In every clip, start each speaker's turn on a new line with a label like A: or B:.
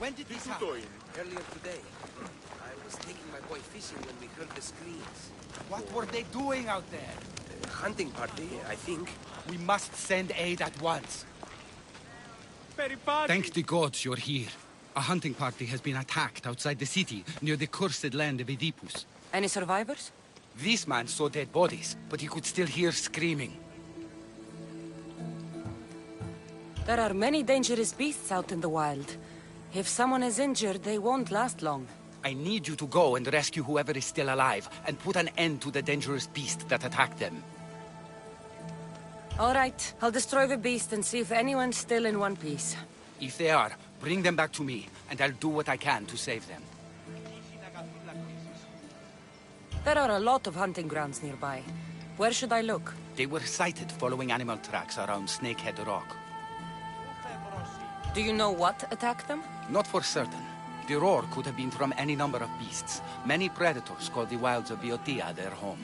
A: When did this happen?
B: Earlier today. I was taking my boy fishing when we heard the screams.
A: What were they doing out there?
B: A hunting party, I think.
A: We must send aid at once. Thank the gods you're here. A hunting party has been attacked outside the city, near the cursed land of Oedipus.
C: Any survivors?
A: This man saw dead bodies, but he could still hear screaming.
C: There are many dangerous beasts out in the wild. If someone is injured, they won't last long.
A: I need you to go and rescue whoever is still alive, and put an end to the dangerous beast that attacked them.
C: All right, I'll destroy the beast and see if anyone's still in one piece.
A: If they are, bring them back to me, and I'll do what I can to save them.
C: There are a lot of hunting grounds nearby. Where should I look?
A: They were sighted following animal tracks around Snakehead Rock.
C: Do you know what attacked them?
A: Not for certain. The roar could have been from any number of beasts. Many predators call the wilds of Boetia their home.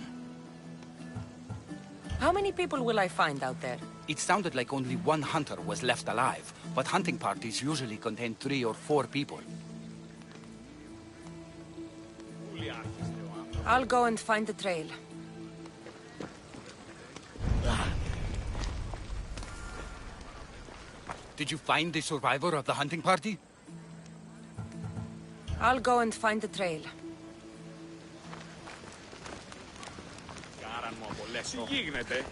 C: How many people will I find out there?
A: It sounded like only one hunter was left alive, but hunting parties usually contain 3 or 4 people.
C: I'll go and find the trail.
A: Did you find the survivor of the hunting party?
C: I'll go and find the trail.
D: Τι γίνεται?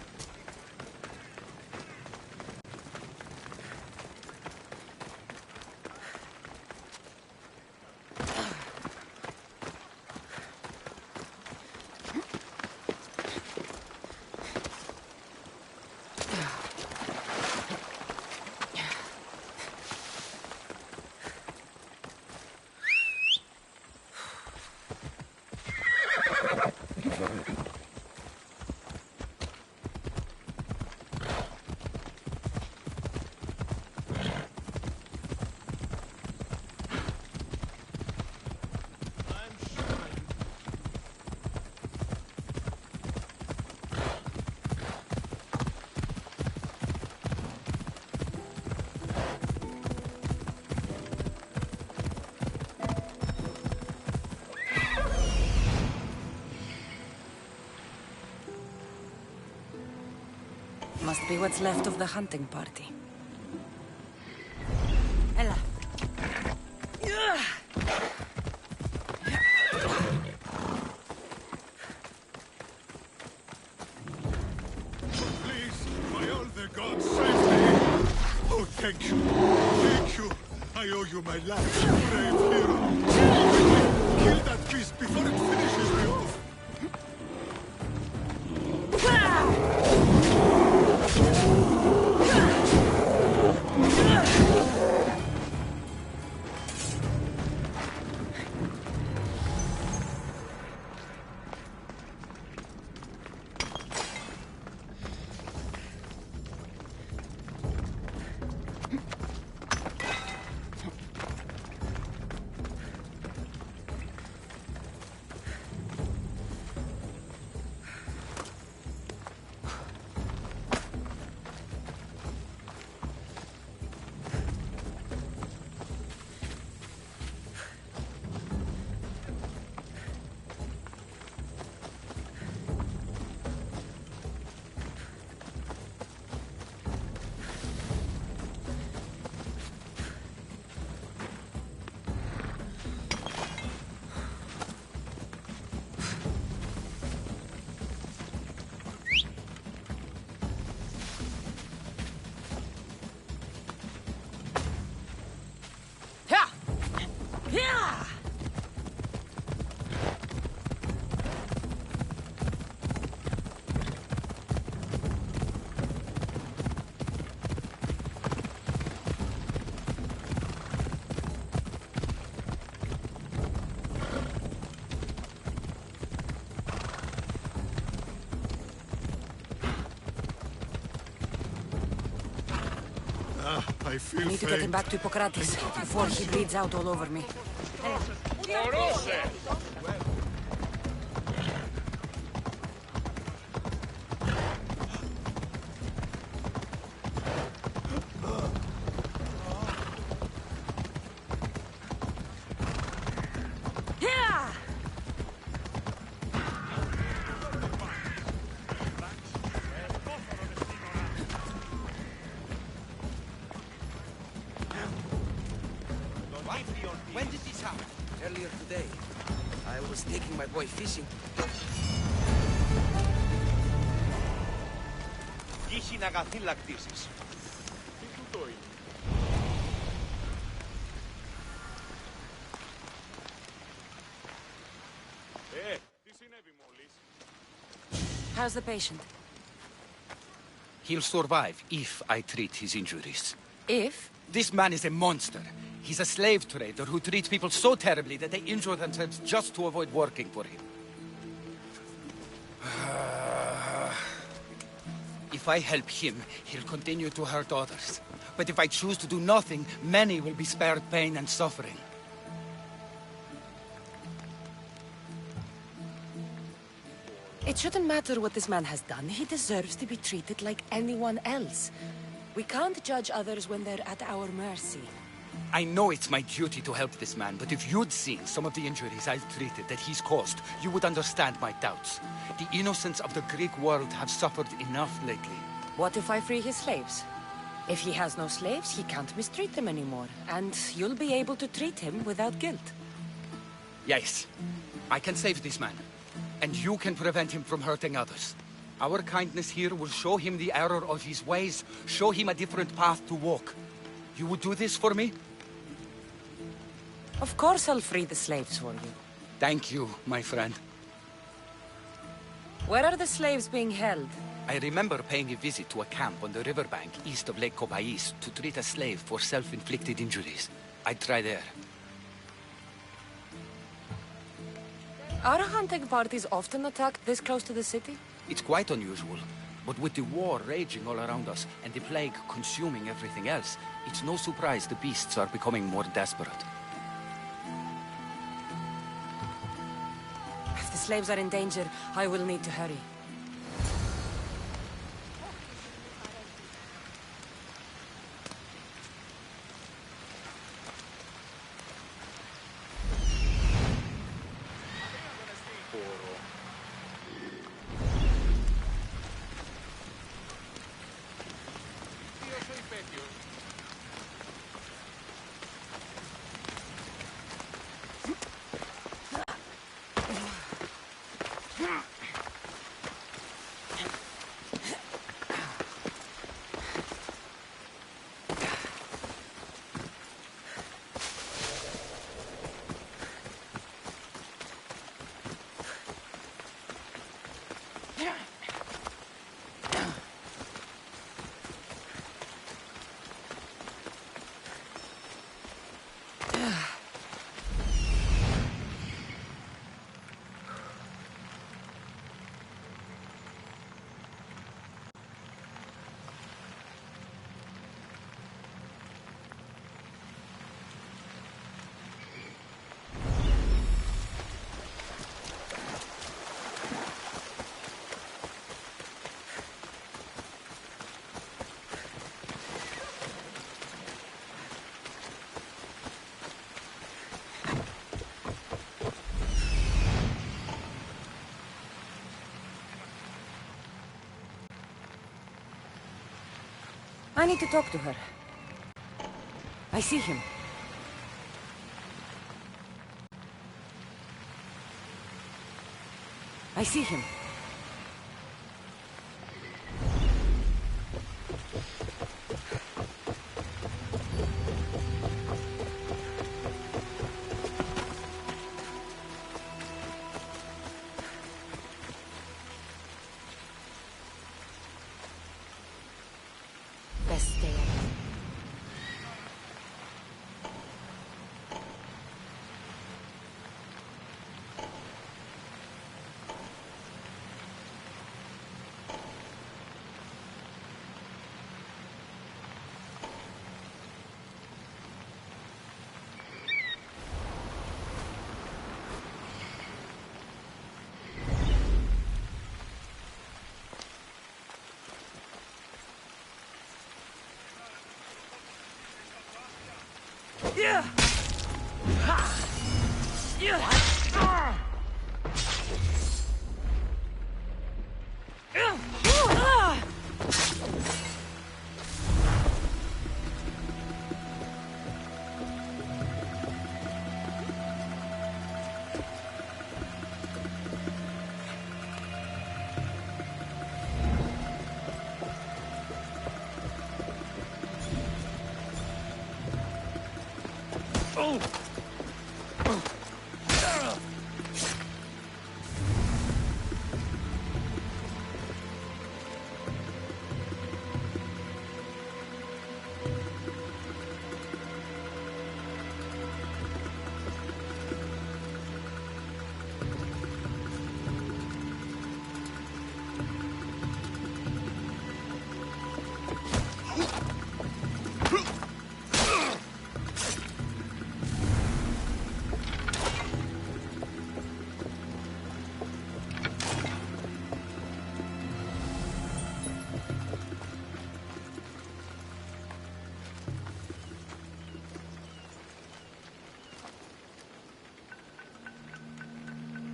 C: Must be what's left of the hunting party. Ella.
E: Please, by all the gods, save me! Oh, thank you. Thank you. I owe you my life, brave hero. Kill that beast before it finishes me off. I feel
C: I need to get him back to Hippocrates before he bleeds out all over me.
B: taking my boy fishing.
D: Είχε να αγαθήλακτήσεις. Τι τούτο είναι? Τι συνέβη μόλις?
C: How's the patient?
A: He'll survive if I treat his injuries.
C: If?
A: This man is a monster. He's a slave trader who treats people so terribly that they injure themselves just to avoid working for him. If I help him, he'll continue to hurt others. But if I choose to do nothing, many will be spared pain and suffering.
C: It shouldn't matter what this man has done. He deserves to be treated like anyone else. We can't judge others when they're at our mercy.
A: I know it's my duty to help this man, but if you'd seen some of the injuries I've treated that he's caused, you would understand my doubts. The innocents of the Greek world have suffered enough lately.
C: What if I free his slaves? If he has no slaves, he can't mistreat them anymore, and you'll be able to treat him without guilt.
A: Yes, I can save this man, and you can prevent him from hurting others. Our kindness here will show him the error of his ways, show him a different path to walk. You would do this for me?
C: Of course I'll free the slaves for you.
A: Thank you, my friend.
C: Where are the slaves being held?
A: I remember paying a visit to a camp on the riverbank east of Lake Copais to treat a slave for self-inflicted injuries. I'd try there.
C: Are hunting parties often attacked this close to the city?
A: It's quite unusual, but with the war raging all around us and the plague consuming everything else, it's no surprise the beasts are becoming more desperate.
C: If the slaves are in danger, I will need to hurry. I need to talk to her. I see him. I see him.
F: Yeah.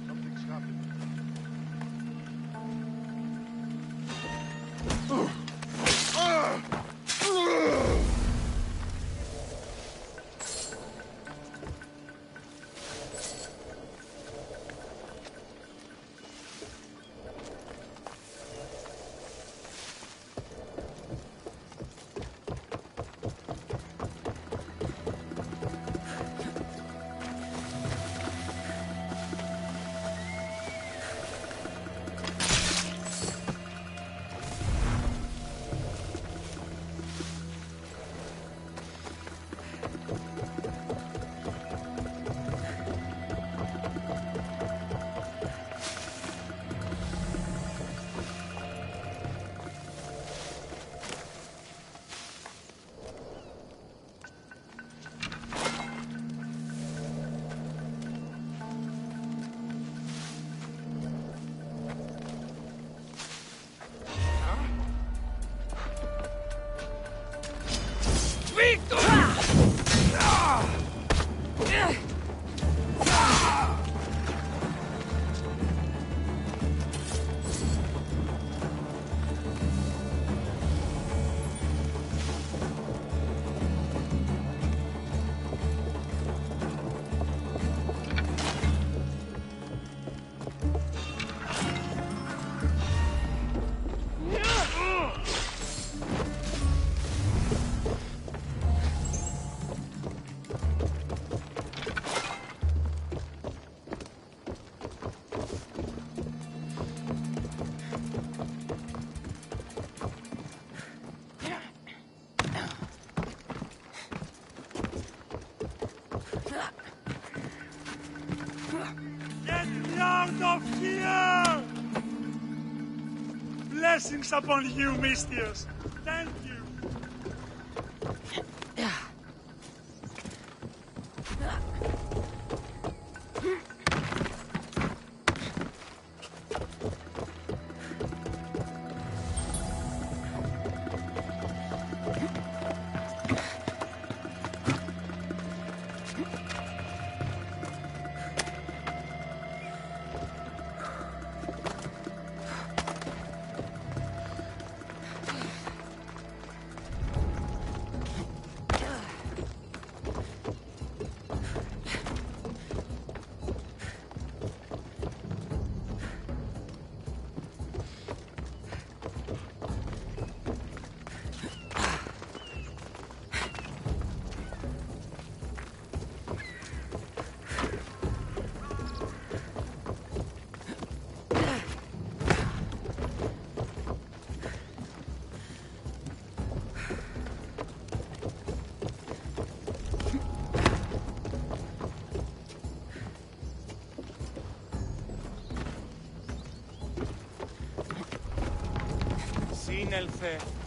E: Something's happened.
F: Get me out of here! Blessings upon you, Mistius. Thank you.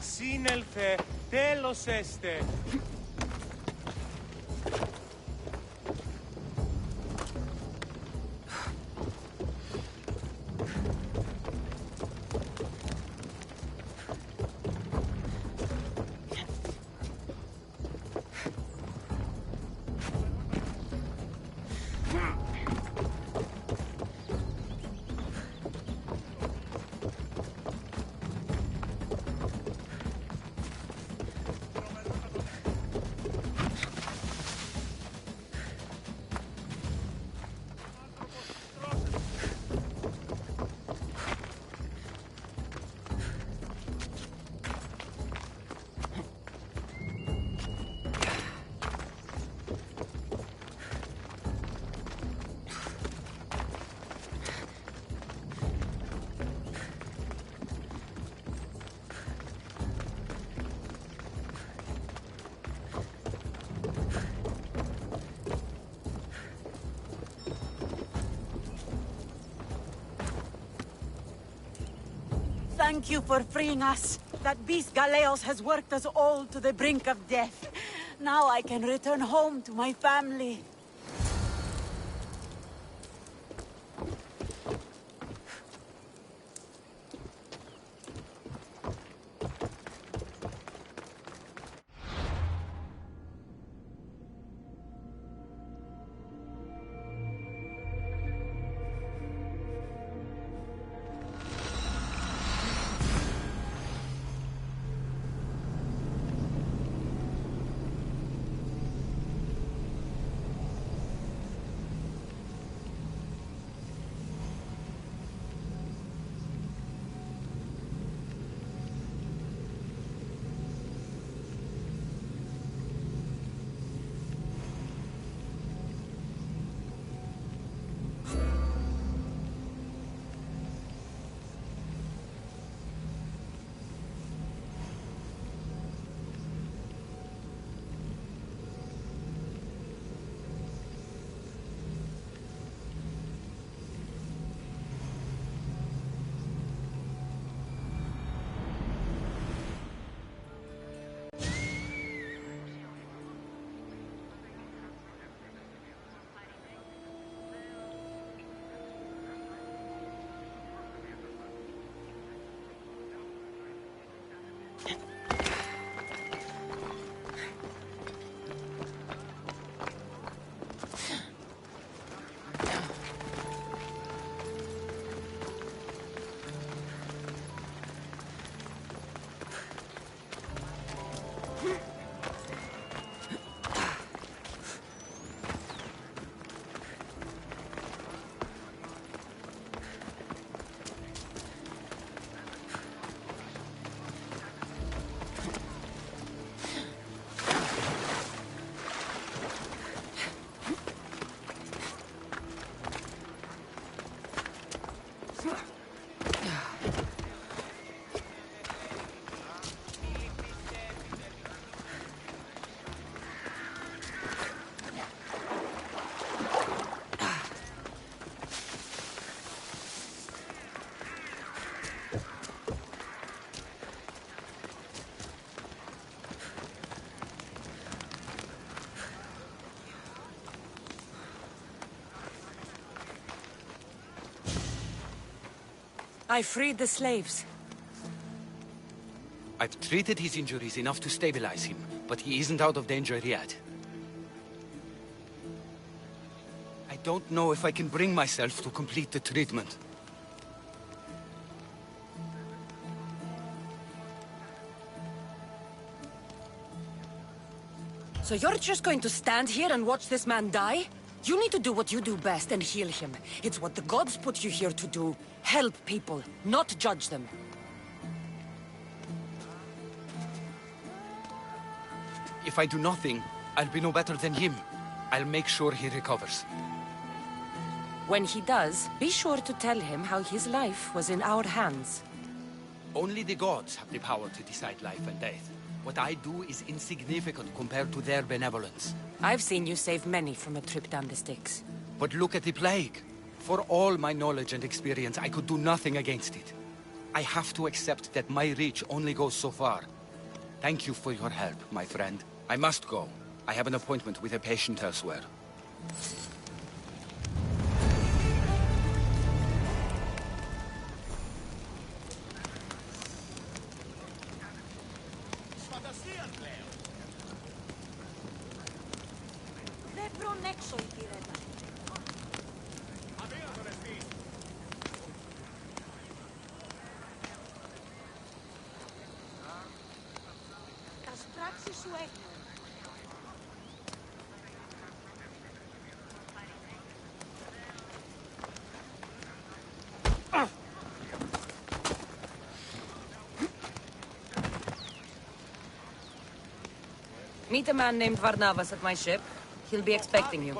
D: Σύνελθε, τέλος έστε.
G: Thank you for freeing us. That beast Galeos has worked us all to the brink of death. Now I can return home to my family.
C: I freed the slaves.
A: I've treated his injuries enough to stabilize him, but he isn't out of danger yet. I don't know if I can bring myself to complete the treatment.
C: So you're just going to stand here and watch this man die? You need to do what you do best and heal him. It's what the gods put you here to do. Help people, not judge them.
A: If I do nothing, I'll be no better than him. I'll make sure he recovers.
C: When he does, be sure to tell him how his life was in our hands.
A: Only the gods have the power to decide life and death. What I do is insignificant compared to their benevolence.
C: I've seen you save many from a trip down the Styx.
A: But look at the plague. For all my knowledge and experience, I could do nothing against it. I have to accept that my reach only goes so far. Thank you for your help, my friend. I must go. I have an appointment with a patient elsewhere.
C: Meet a man named Varnavas at my ship. He'll be expecting you.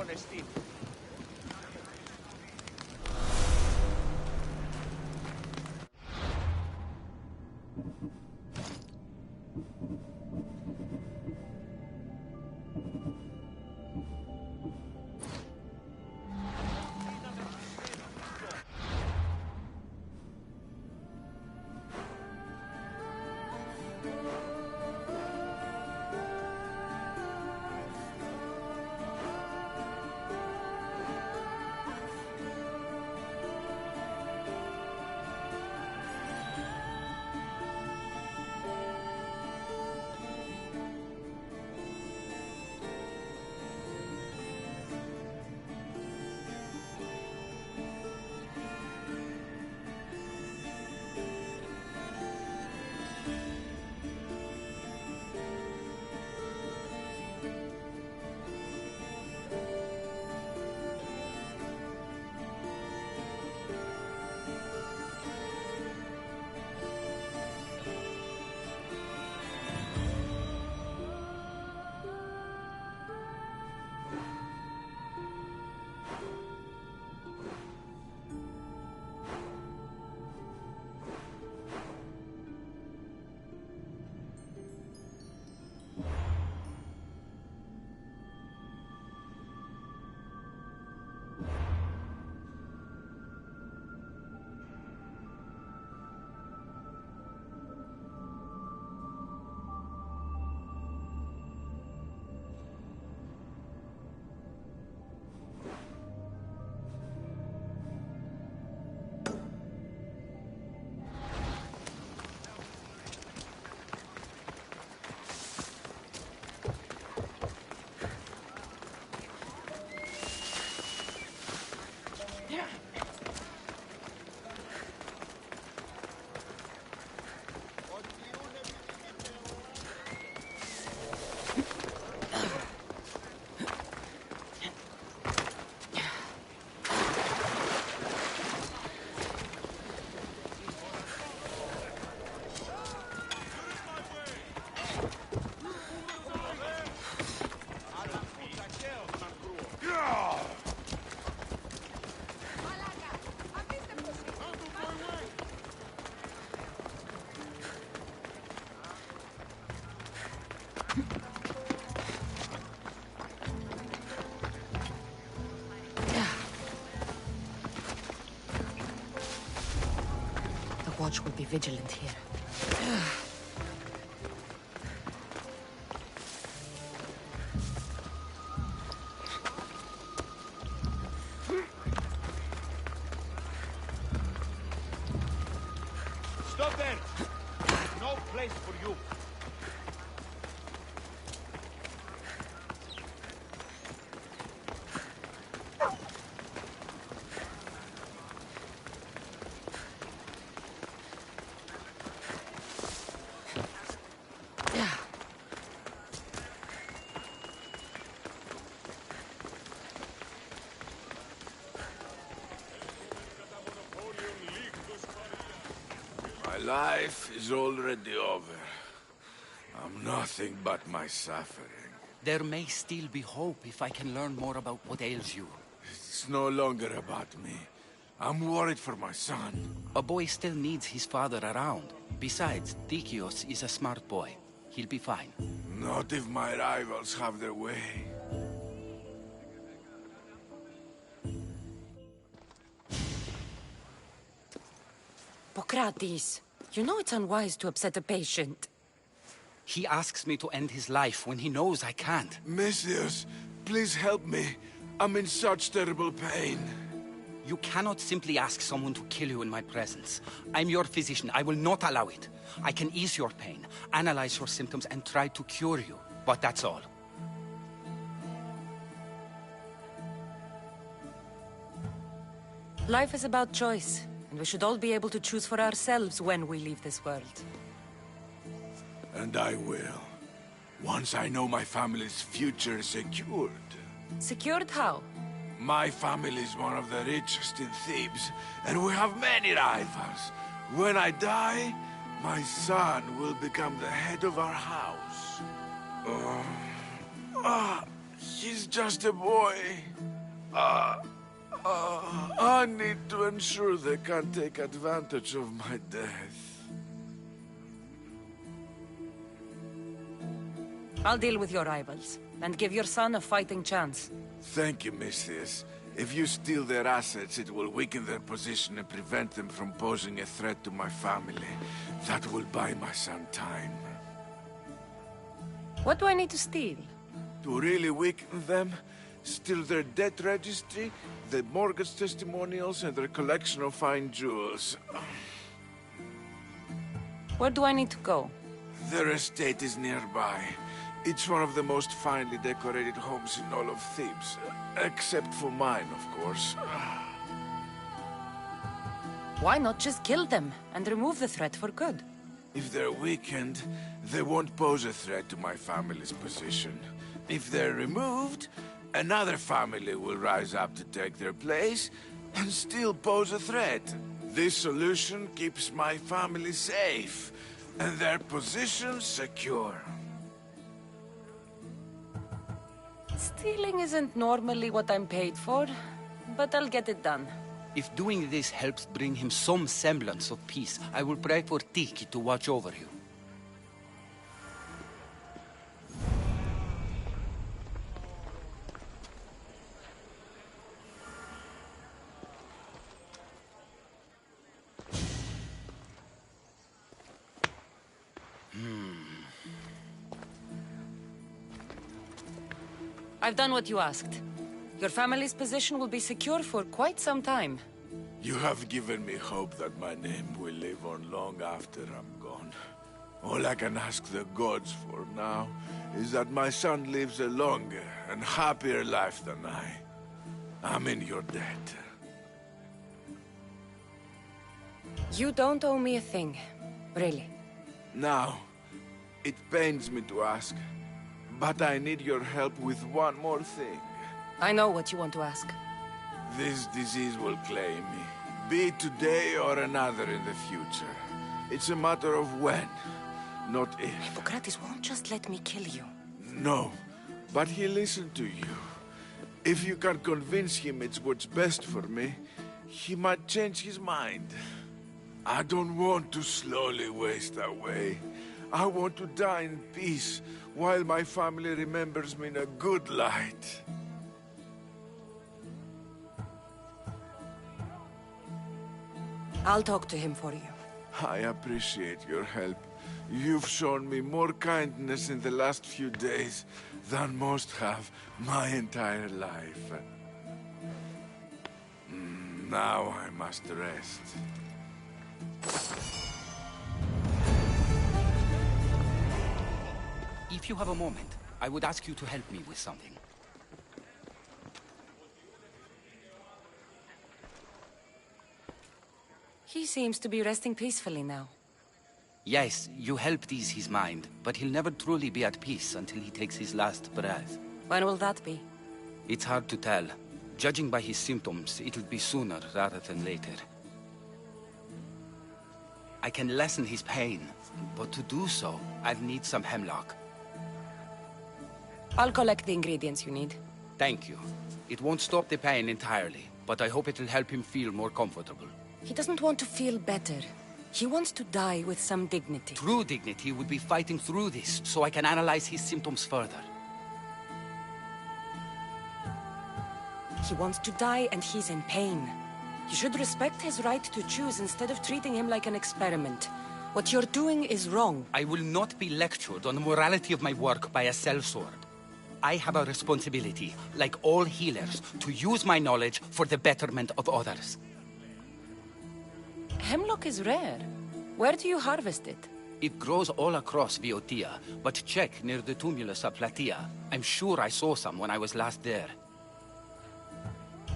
C: The watch will be vigilant here.
D: Stop there! No place for you.
H: My life is already over. I'm nothing but my suffering.
A: There may still be hope if I can learn more about what ails you.
H: It's no longer about me. I'm worried for my son.
A: A boy still needs his father around. Besides, Dikios is a smart boy. He'll be fine.
H: Not if my rivals have their way.
C: Hippocrates, you know it's unwise to upset a patient.
A: He asks me to end his life when he knows I can't.
H: Messias, please help me. I'm in such terrible pain.
A: You cannot simply ask someone to kill you in my presence. I'm your physician. I will not allow it. I can ease your pain, analyze your symptoms, and try to cure you. But that's all.
C: Life is about choice, and we should all be able to choose for ourselves when we leave this world.
H: And I will. Once I know my family's future is secured.
C: Secured how?
H: My family is one of the richest in Thebes, and we have many rivals. When I die, my son will become the head of our house. He's just a boy. I need to ensure they can't take advantage of my death.
C: I'll deal with your rivals, and give your son a fighting chance.
H: Thank you, Messias. If you steal their assets, it will weaken their position and prevent them from posing a threat to my family. That will buy my son time.
C: What do I need to steal?
H: To really weaken them, steal their debt registry, their mortgage testimonials, and their collection of fine jewels.
C: Where do I need to go?
H: Their estate is nearby. It's one of the most finely decorated homes in all of Thebes. Except for mine, of course.
C: Why not just kill them, and remove the threat for good?
H: If they're weakened, they won't pose a threat to my family's position. If they're removed, another family will rise up to take their place, and still pose a threat. This solution keeps my family safe, and their position secure.
C: Stealing isn't normally what I'm paid for, but I'll get it done.
A: If doing this helps bring him some semblance of peace, I will pray for Tiki to watch over you.
C: I've done what you asked. Your family's position will be secure for quite some time.
H: You have given me hope that my name will live on long after I'm gone. All I can ask the gods for now is that my son lives a longer and happier life than I. I'm in your debt.
C: You don't owe me a thing. Really.
H: Now, it pains me to ask, but I need your help with one more thing.
C: I know what you want to ask.
H: This disease will claim me, be it today or another in the future. It's a matter of when, not if.
C: Hippocrates won't just let me kill you.
H: No, but he'll listen to you. If you can convince him it's what's best for me, he might change his mind. I don't want to slowly waste away. I want to die in peace, while my family remembers me in a good light.
C: I'll talk to him for you.
H: I appreciate your help. You've shown me more kindness in the last few days than most have my entire life. Now I must rest.
A: If you have a moment, I would ask you to help me with something.
C: He seems to be resting peacefully now.
A: Yes, you helped ease his mind, but he'll never truly be at peace until he takes his last breath.
C: When will that be?
A: It's hard to tell. Judging by his symptoms, it'll be sooner rather than later. I can lessen his pain, but to do so, I'll need some hemlock.
C: I'll collect the ingredients you need.
A: Thank you. It won't stop the pain entirely, but I hope it'll help him feel more comfortable.
C: He doesn't want to feel better. He wants to die with some dignity.
A: True dignity would be fighting through this, so I can analyze his symptoms further.
C: He wants to die and he's in pain. You should respect his right to choose instead of treating him like an experiment. What you're doing is wrong.
A: I will not be lectured on the morality of my work by a sellsword. I have a responsibility, like all healers, to use my knowledge for the betterment of others.
C: Hemlock is rare. Where do you harvest it?
A: It grows all across Boetia, but check near the tumulus of Platea. I'm sure I saw some when I was last there.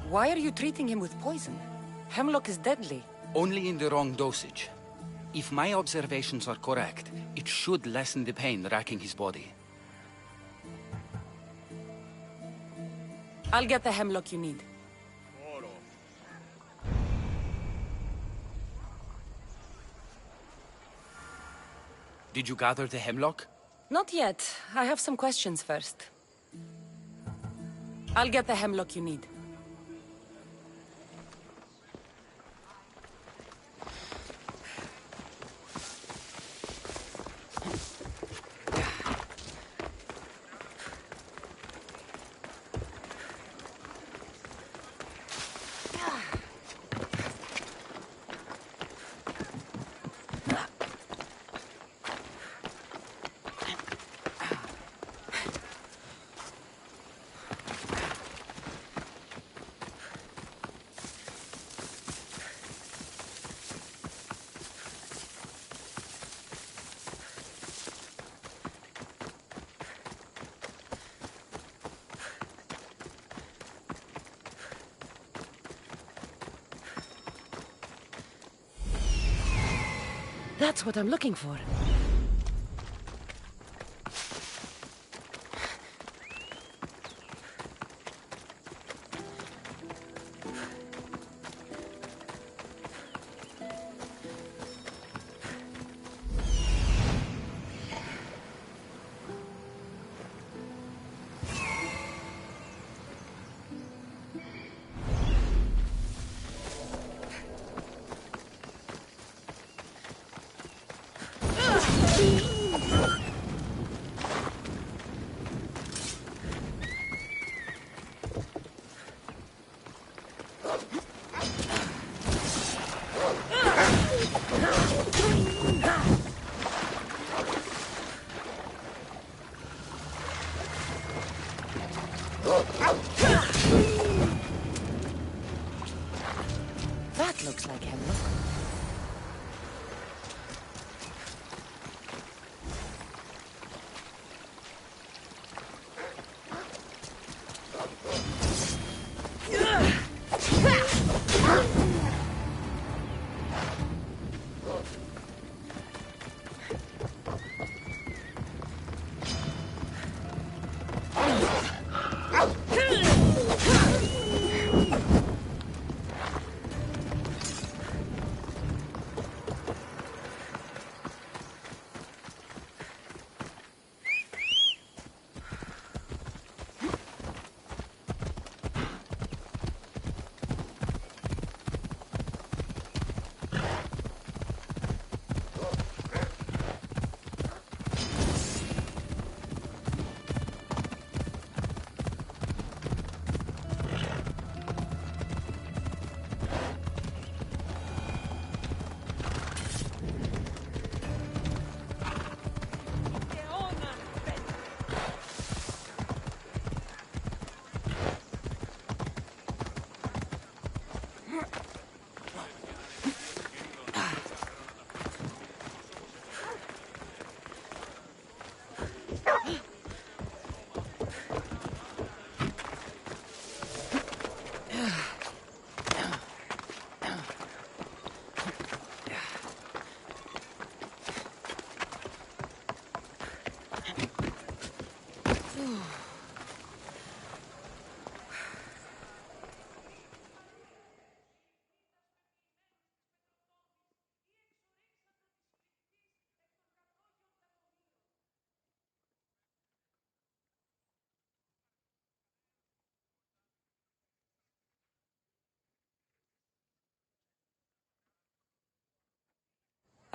C: Why are you treating him with poison? Hemlock is deadly.
A: Only in the wrong dosage. If my observations are correct, it should lessen the pain racking his body.
C: I'll get the hemlock you need.
A: Did you gather the hemlock?
C: Not yet. I have some questions first. I'll get the hemlock you need. That's what I'm looking for. That looks like hemlock.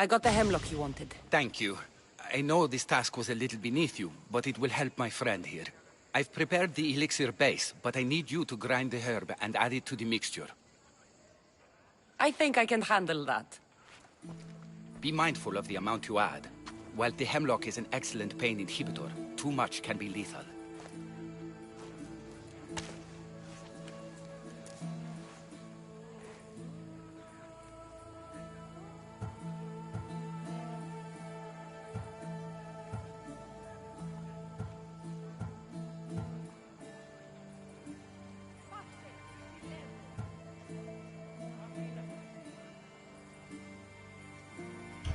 C: I got the hemlock you wanted.
A: Thank you. I know this task was a little beneath you, but it will help my friend here. I've prepared the elixir base, but I need you to grind the herb and add it to the mixture.
C: I think I can handle that.
A: Be mindful of the amount you add. While the hemlock is an excellent pain inhibitor, too much can be lethal.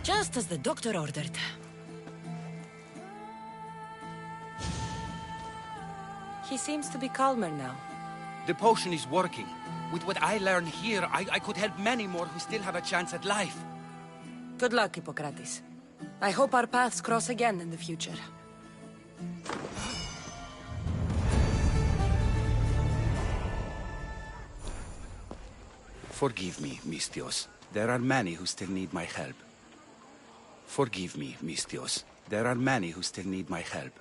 C: Just as the doctor ordered. He seems to be calmer now.
A: The potion is working. With what I learn here, I could help many more who still have a chance at life.
C: Good luck, Hippocrates. I hope our paths cross again in the future.
A: Forgive me, Mistios. There are many who still need my help. Forgive me, Mistios. There are many who still need my help.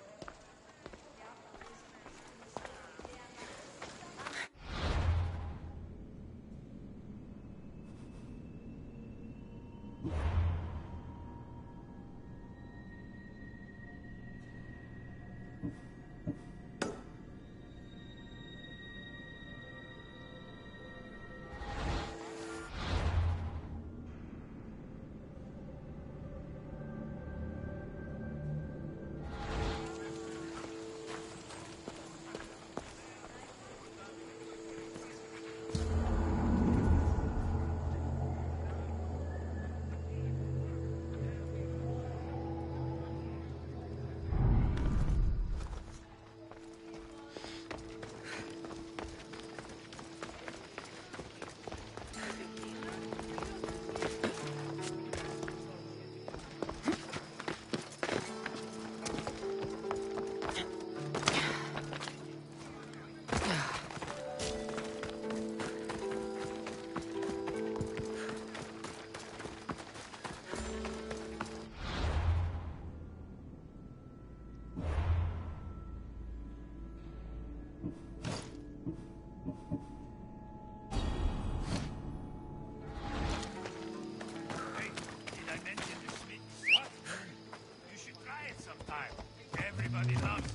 F: Everybody loves it.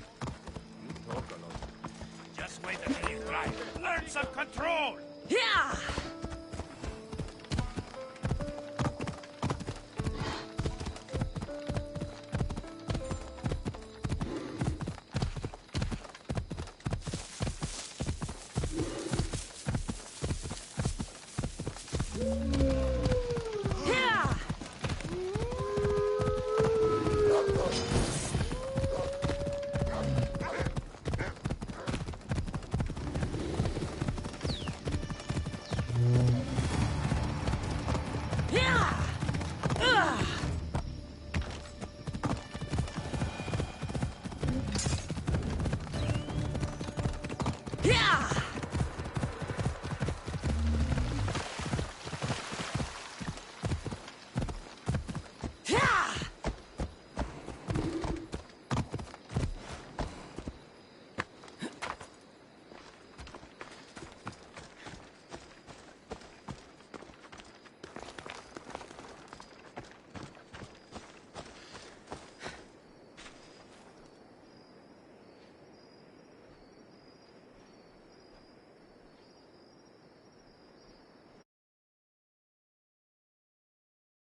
F: You talk a lot. Just wait until you try. Learn some control!
C: Yeah!